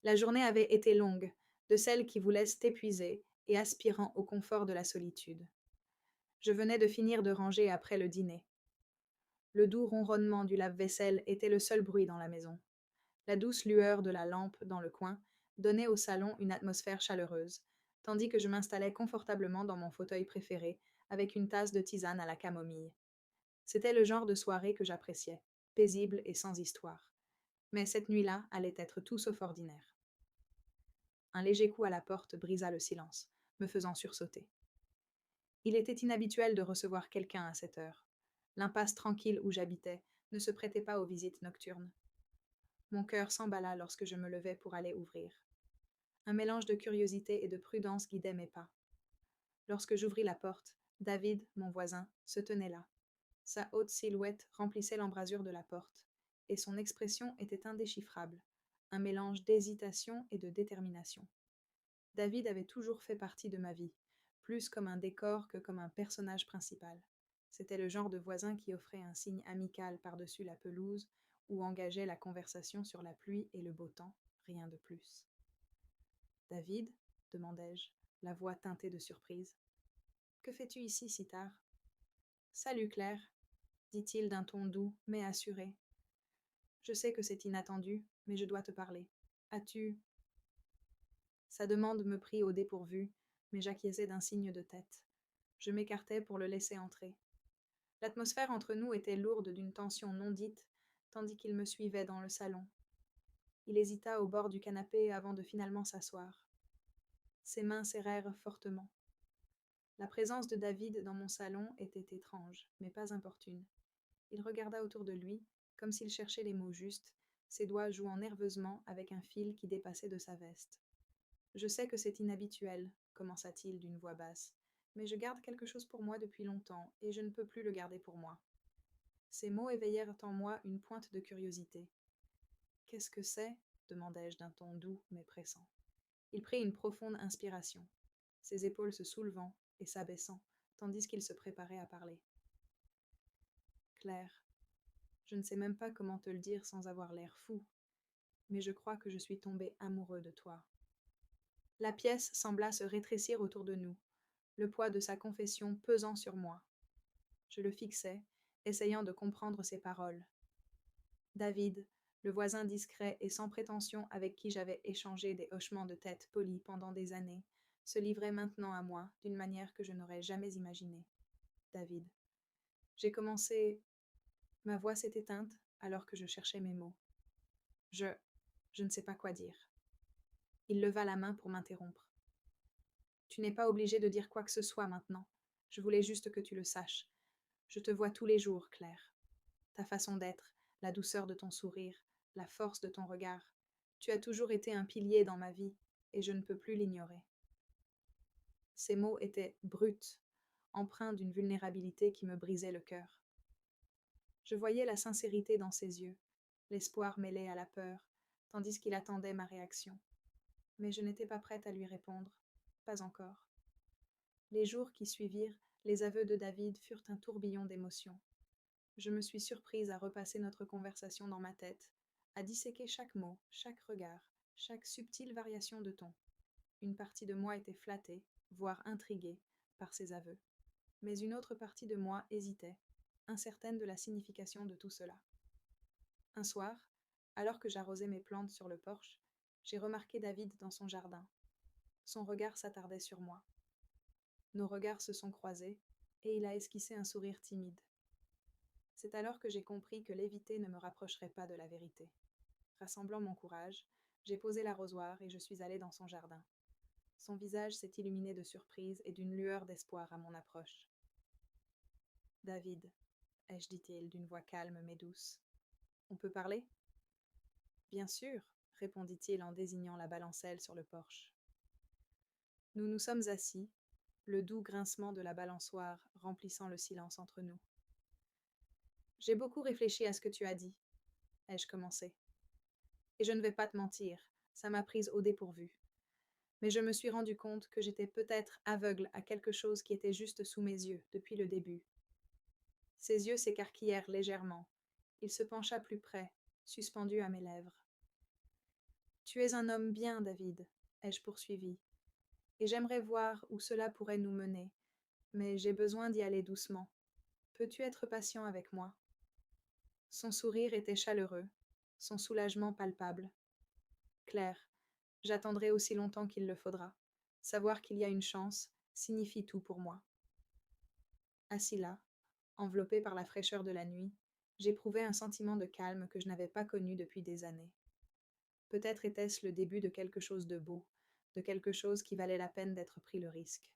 La journée avait été longue, de celles qui vous laissent épuisé et aspirant au confort de la solitude. Je venais de finir de ranger après le dîner. Le doux ronronnement du lave-vaisselle était le seul bruit dans la maison. La douce lueur de la lampe dans le coin donnait au salon une atmosphère chaleureuse, tandis que je m'installais confortablement dans mon fauteuil préféré avec une tasse de tisane à la camomille. C'était le genre de soirée que j'appréciais, paisible et sans histoire. Mais cette nuit-là allait être tout sauf ordinaire. Un léger coup à la porte brisa le silence, me faisant sursauter. Il était inhabituel de recevoir quelqu'un à cette heure. L'impasse tranquille où j'habitais ne se prêtait pas aux visites nocturnes. Mon cœur s'emballa lorsque je me levai pour aller ouvrir. Un mélange de curiosité et de prudence guidait mes pas. Lorsque j'ouvris la porte, David, mon voisin, se tenait là. Sa haute silhouette remplissait l'embrasure de la porte, et son expression était indéchiffrable, un mélange d'hésitation et de détermination. David avait toujours fait partie de ma vie, plus comme un décor que comme un personnage principal. C'était le genre de voisin qui offrait un signe amical par-dessus la pelouse ou engageait la conversation sur la pluie et le beau temps, rien de plus. David, demandai-je, la voix teintée de surprise. Que fais-tu ici si tard? Salut Claire, dit-il d'un ton doux mais assuré. Je sais que c'est inattendu, mais je dois te parler. As-tu... Sa demande me prit au dépourvu, mais j'acquiesçai d'un signe de tête. Je m'écartai pour le laisser entrer. L'atmosphère entre nous était lourde d'une tension non dite, tandis qu'il me suivait dans le salon. Il hésita au bord du canapé avant de finalement s'asseoir. Ses mains serrèrent fortement. La présence de David dans mon salon était étrange, mais pas importune. Il regarda autour de lui, comme s'il cherchait les mots justes, ses doigts jouant nerveusement avec un fil qui dépassait de sa veste. Je sais que c'est inhabituel, commença-t-il d'une voix basse, mais je garde quelque chose pour moi depuis longtemps, et je ne peux plus le garder pour moi. Ces mots éveillèrent en moi une pointe de curiosité. Qu'est-ce que c'est? Demandai-je d'un ton doux mais pressant. Il prit une profonde inspiration, ses épaules se soulevant et s'abaissant, tandis qu'il se préparait à parler. Claire, je ne sais même pas comment te le dire sans avoir l'air fou, mais je crois que je suis tombé amoureux de toi. La pièce sembla se rétrécir autour de nous, le poids de sa confession pesant sur moi. Je le fixais, essayant de comprendre ses paroles. David, le voisin discret et sans prétention avec qui j'avais échangé des hochements de tête polis pendant des années, se livrait maintenant à moi d'une manière que je n'aurais jamais imaginée. David. J'ai commencé... Ma voix s'est éteinte alors que je cherchais mes mots. Je... Je ne sais pas quoi dire. Il leva la main pour m'interrompre. Tu n'es pas obligé de dire quoi que ce soit maintenant. Je voulais juste que tu le saches. Je te vois tous les jours, Claire. Ta façon d'être, la douceur de ton sourire, la force de ton regard. Tu as toujours été un pilier dans ma vie, et je ne peux plus l'ignorer. Ces mots étaient bruts, empreints d'une vulnérabilité qui me brisait le cœur. Je voyais la sincérité dans ses yeux, l'espoir mêlé à la peur, tandis qu'il attendait ma réaction. Mais je n'étais pas prête à lui répondre. Pas encore. Les jours qui suivirent, les aveux de David furent un tourbillon d'émotions. Je me suis surprise à repasser notre conversation dans ma tête, à disséquer chaque mot, chaque regard, chaque subtile variation de ton. Une partie de moi était flattée, voire intriguée, par ses aveux. Mais une autre partie de moi hésitait, incertaine de la signification de tout cela. Un soir, alors que j'arrosais mes plantes sur le porche, j'ai remarqué David dans son jardin. Son regard s'attardait sur moi. Nos regards se sont croisés, et il a esquissé un sourire timide. C'est alors que j'ai compris que l'éviter ne me rapprocherait pas de la vérité. Rassemblant mon courage, j'ai posé l'arrosoir et je suis allée dans son jardin. Son visage s'est illuminé de surprise et d'une lueur d'espoir à mon approche. David, ai-je dit-il d'une voix calme mais douce. On peut parler? Bien sûr, répondit-il en désignant la balancelle sur le porche. Nous nous sommes assis, le doux grincement de la balançoire remplissant le silence entre nous. J'ai beaucoup réfléchi à ce que tu as dit, ai-je commencé. Et je ne vais pas te mentir, ça m'a prise au dépourvu. Mais je me suis rendu compte que j'étais peut-être aveugle à quelque chose qui était juste sous mes yeux depuis le début. Ses yeux s'écarquillèrent légèrement. Il se pencha plus près, suspendu à mes lèvres. Tu es un homme bien, David, ai-je poursuivi, et j'aimerais voir où cela pourrait nous mener, mais j'ai besoin d'y aller doucement. Peux-tu être patient avec moi? Son sourire était chaleureux, son soulagement palpable. Claire, j'attendrai aussi longtemps qu'il le faudra. Savoir qu'il y a une chance signifie tout pour moi. Assis là, enveloppé par la fraîcheur de la nuit, j'éprouvais un sentiment de calme que je n'avais pas connu depuis des années. Peut-être était-ce le début de quelque chose de beau, de quelque chose qui valait la peine d'être pris le risque.